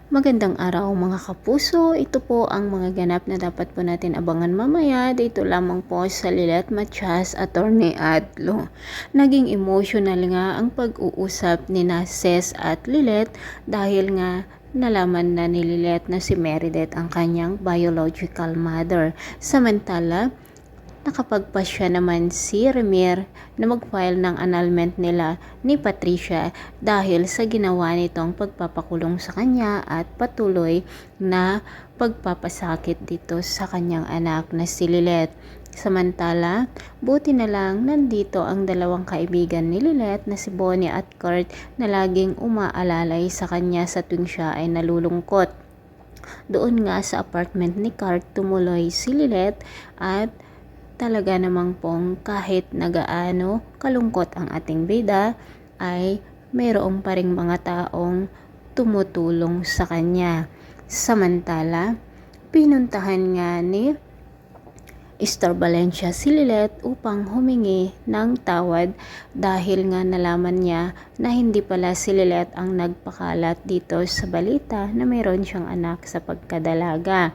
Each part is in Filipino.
Magandang araw mga kapuso, ito po ang mga ganap na dapat po natin abangan mamaya dito lamang po sa Lilet Matias Attorney Adlo. Naging emotional nga ang pag-uusap ni Ses at Lilet dahil nga nalaman na ni Lilet na si Meredith ang kanyang biological mother. Samantala, nakapagpasya naman si Ramir na mag-file ng annulment nila ni Patricia dahil sa ginawa nitong pagpapakulong sa kanya at patuloy na pagpapasakit dito sa kanyang anak na si Lilet. Samantala, buti na lang nandito ang dalawang kaibigan ni Lilet na si Bonnie at Kurt na laging umaalalay sa kanya sa tuwing siya ay nalulungkot. Doon nga sa apartment ni Kurt tumuloy si Lilet at talaga namang pong kahit nagaano kalungkot ang ating bida ay mayroong pa ring mga taong tumutulong sa kanya. Samantala, pinuntahan nga ni Estor Valencia si Lilet upang humingi ng tawad dahil nga nalaman niya na hindi pala si Lilet ang nagpakalat dito sa balita na mayroon siyang anak sa pagkadalaga.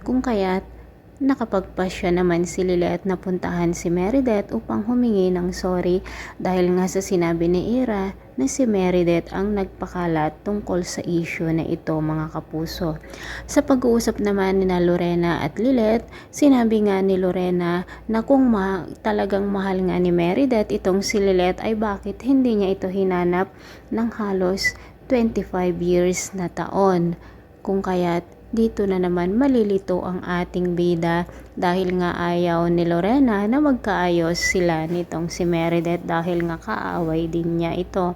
Kung kaya't nakapagpasya naman si Lilet na puntahan si Meredith upang humingi ng sorry dahil nga sa sinabi ni Ira na si Meredith ang nagpakalat tungkol sa issue na ito mga kapuso. Sa pag-uusap naman ni Lorena at Lilet, sinabi nga ni Lorena na kung talagang mahal nga ni Meredith itong si Lilet ay bakit hindi niya ito hinanap ng halos 25 years na taon. Kung kaya't dito na naman malilito ang ating bida dahil nga ayaw ni Lorena na magkaayos sila nitong si Meredith dahil nga kaaway din niya ito.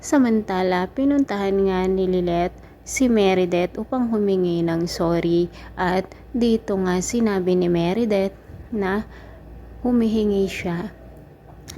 Samantala, pinuntahan nga ni Lilet si Meredith upang humingi ng sorry at dito nga sinabi ni Meredith na humihingi siya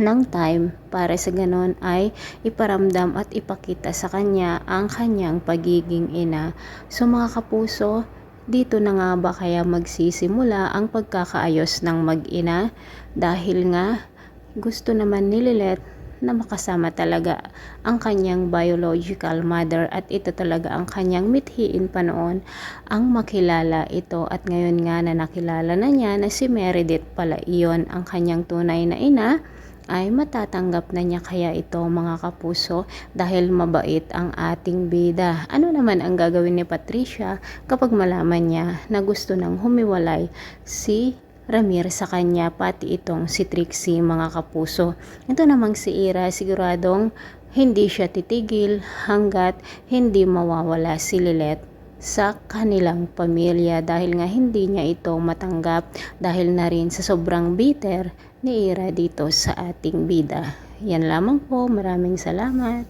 ng time para sa ganon ay iparamdam at ipakita sa kanya ang kanyang pagiging ina. So mga kapuso, dito na nga ba kaya magsisimula ang pagkakaayos ng mag-ina dahil nga gusto naman ni Lilet na makasama talaga ang kanyang biological mother at ito talaga ang kanyang mithiin pa noon ang makilala ito at ngayon nga na nakilala na niya na si Meredith pala iyon ang kanyang tunay na ina ay matatanggap na niya kaya ito mga kapuso dahil mabait ang ating bida. Ano naman ang gagawin ni Patricia kapag malaman niya na gusto nang humiwalay si Ramir sa kanya pati itong si Trixie mga kapuso. Ito namang si Ira siguradong hindi siya titigil hanggat hindi mawawala si Lilet sa kanilang pamilya dahil nga hindi niya ito matanggap dahil na rin sa sobrang bitter ni Ira dito sa ating bida. Yan lamang po. Maraming salamat.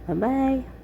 Bye-bye.